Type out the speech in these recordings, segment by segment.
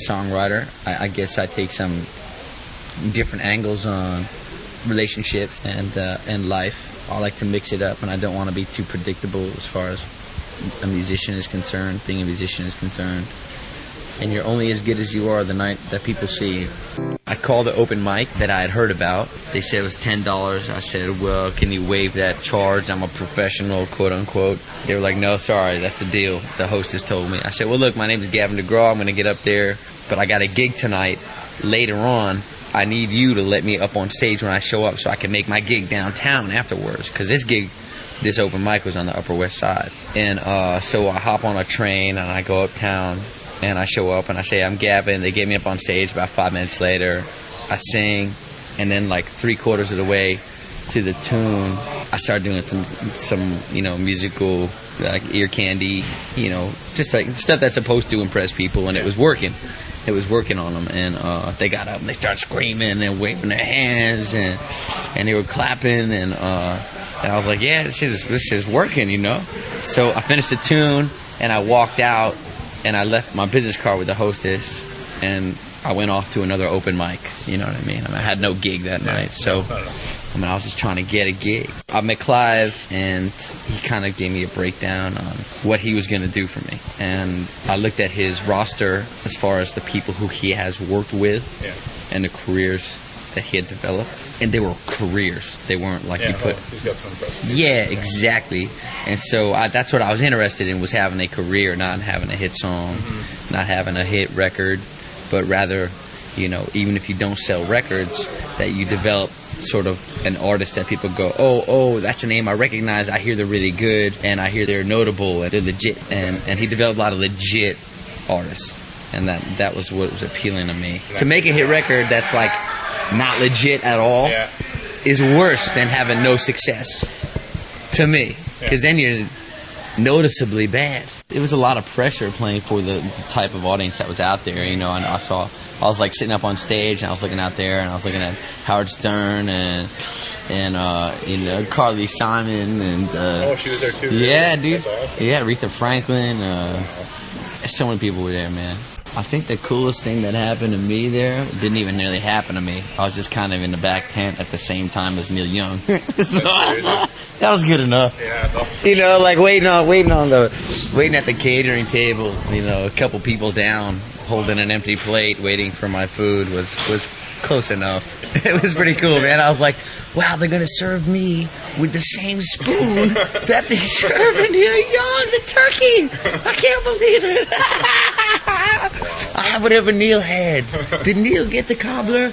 songwriter. I guess I take some different angles on relationships and life. I like to mix it up, and I don't want to be too predictable as far as a musician is concerned, being a musician is concerned. And you're only as good as you are the night that people see you. I called the open mic that I had heard about. They said it was $10. I said, well, can you waive that charge? I'm a professional, quote unquote. They were like, no, sorry, that's the deal. The hostess told me. I said, well, look, my name is Gavin DeGraw. I'm going to get up there, but I got a gig tonight. Later on, I need you to let me up on stage when I show up so I can make my gig downtown afterwards. Because this open mic was on the Upper West Side. And so I hop on a train and I go uptown. And I show up and I say, I'm Gavin. They get me up on stage. About 5 minutes later, I sing. And then like 3/4 of the way to the tune, I start doing some musical, like ear candy, just like stuff that's supposed to impress people. And it was working. It was working on them. And they got up and they started screaming and waving their hands. And they were clapping. And I was like, yeah, this is working, So I finished the tune and I walked out. And I left my business card with the hostess, and I went off to another open mic. You know what I mean? I had no gig that night, so I was just trying to get a gig. I met Clive, and he kind of gave me a breakdown on what he was going to do for me. And I looked at his roster as far as the people who he has worked with and the careers that he had developed, and they were careers. They weren't like you put. He's got some impressive. Yeah, exactly. And so that's what I was interested in, was having a career, not having a hit song, not having a hit record, but rather, even if you don't sell records, that you develop sort of an artist that people go, oh, that's a name I recognize. I hear they're really good, and I hear they're notable, and they're legit. And he developed a lot of legit artists, and that was what was appealing to me. To make a hit record that's like not legit at all is worse than having no success, to me, because then you're noticeably bad. It was a lot of pressure playing for the type of audience that was out there, and I was like sitting up on stage and I was looking out there and I was looking at Howard Stern and Carly Simon and she was there too. Yeah, dude. That's awesome. Yeah, Aretha Franklin. So many people were there, man. I think the coolest thing that happened to me there didn't even really happen to me. I was just kind of in the back tent at the same time as Neil Young. So that was good enough. Yeah, like waiting at the catering table, a couple people down, holding an empty plate, waiting for my food was close enough. It was pretty cool, man. I was like, wow, they're going to serve me with the same spoon that they serve Neil Young, the turkey. I can't believe it. I have whatever Neil had. Did Neil get the cobbler?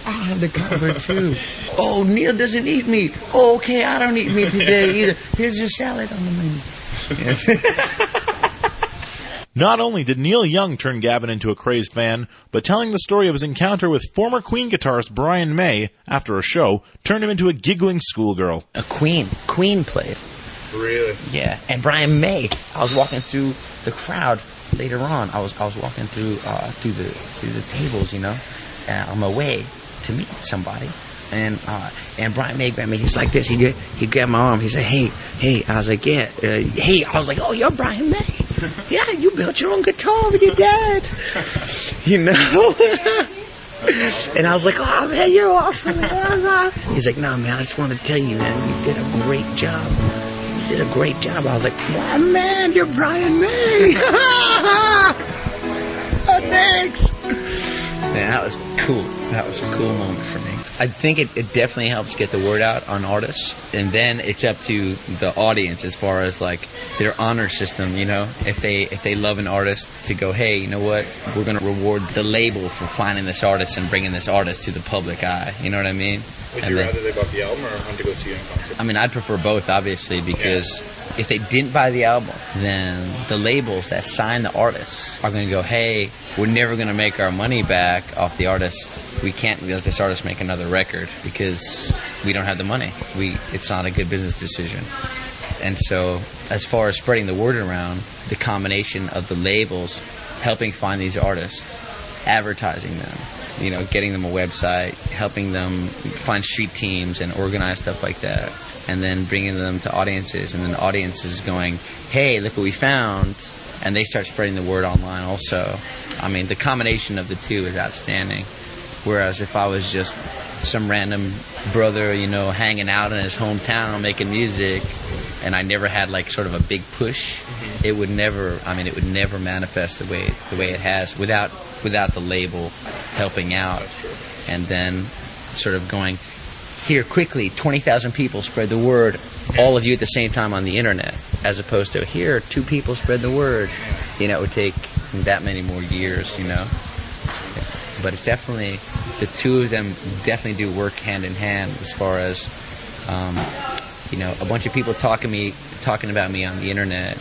I'll have the cobbler too. Oh, Neil doesn't eat meat. Oh, okay, I don't eat meat today either. Here's your salad on the menu. Yes. Not only did Neil Young turn Gavin into a crazed fan, but telling the story of his encounter with former Queen guitarist Brian May after a show turned him into a giggling schoolgirl. A Queen played. Really? Yeah, and Brian May. I was walking through the crowd later on. I was walking through the tables, on my way to meet somebody. And Brian May grabbed me. He's like this. He grabbed my arm. He said, "Hey." I was like, "Yeah." Hey. I was like, "Oh, you're Brian May. Yeah, you built your own guitar with your dad." And I was like, "Oh man, you're awesome." He's like, "No, man. I just want to tell you, man. You did a great job. You did a great job." I was like, "Oh man, you're Brian May." Oh, thanks. Man, that was cool. That was a cool moment for me. I think it definitely helps get the word out on artists, and then it's up to the audience as far as like their honor system. If they love an artist, to go, hey, you know what? We're going to reward the label for finding this artist and bringing this artist to the public eye. You know what I mean? Would you rather they bought the album or want to go see you in concert? I mean, I'd prefer both, obviously, because if they didn't buy the album, then the labels that sign the artists are going to go, hey, we're never going to make our money back off the artist. We can't let this artist make another record because we don't have the money. It's not a good business decision. And so as far as spreading the word around, the combination of the labels helping find these artists, advertising them, getting them a website, helping them find street teams and organize stuff like that, and then bringing them to audiences, and then audiences going, hey, look what we found. and they start spreading the word online also. I mean, the combination of the two is outstanding. Whereas if I was just some random brother, you know, hanging out in his hometown making music, and I never had like sort of a big push, it would never manifest the way it has without the label helping out, and then sort of going, here quickly, 20,000 people spread the word, all of you at the same time on the internet, as opposed to here 2 people spread the word. You know, it would take that many more years, you know. But it's definitely, the two of them definitely do work hand in hand as far as, you know, a bunch of people talking about me on the internet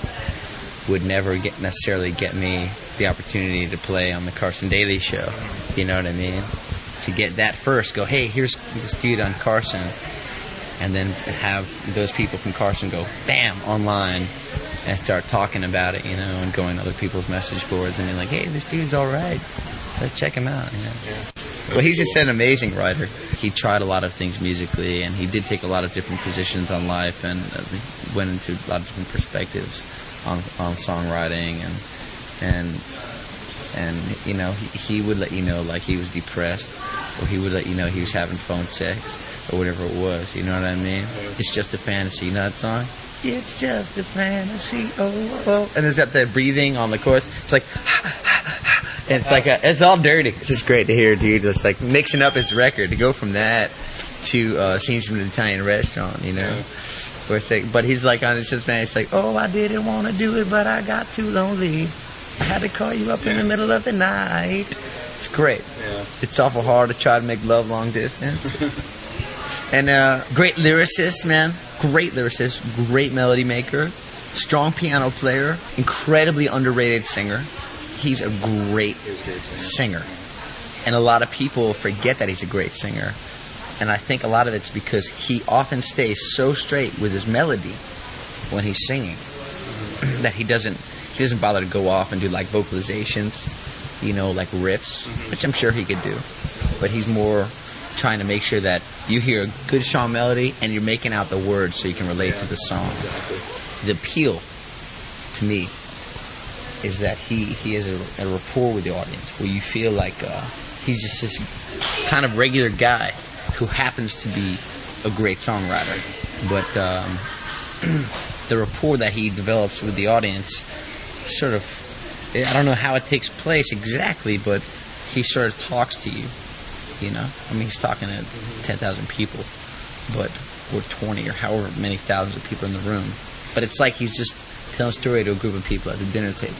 would never necessarily get me the opportunity to play on the Carson Daly Show. You know what I mean? To get that first, go, hey, here's this dude on Carson, and then have those people from Carson go, bam, online, and start talking about it, you know, and going to other people's message boards and being like, hey, this dude's all right. Let's check him out. You know? Yeah. Well, he's just an amazing writer. He tried a lot of things musically, and he did take a lot of different positions on life, and went into a lot of different perspectives on songwriting, and you know, he would let you know like he was depressed, or he would let you know he was having phone sex, or whatever it was. You know what I mean? It's just a fantasy. You know that song? It's just a fantasy. Oh, oh. And there's that breathing on the chorus. It's like. And it's like it's all dirty. It's just great to hear, dude. Just like mixing up his record to go from that to Scenes from an Italian Restaurant, you know. Yeah. Where it's like, but he's like on his man. It's like, oh, I didn't want to do it, but I got too lonely. I had to call you up in the middle of the night. It's great. Yeah. It's awful hard to try to make love long distance. And great lyricist, man. Great lyricist. Great melody maker. Strong piano player. Incredibly underrated singer. He's a great singer. And a lot of people forget that he's a great singer. And I think a lot of it's because he often stays so straight with his melody when he's singing that he doesn't bother to go off and do like vocalizations, you know, like riffs, which I'm sure he could do. But he's more trying to make sure that you hear a good strong melody and you're making out the words so you can relate to the song. The appeal to me is that he has a rapport with the audience where you feel like he's just this kind of regular guy who happens to be a great songwriter. But the rapport that he develops with the audience sort of, I don't know how it takes place exactly, but he sort of talks to you, you know? I mean, he's talking to 10,000 people, but or 20 or however many thousands of people in the room. But it's like he's just telling a story to a group of people at the dinner table.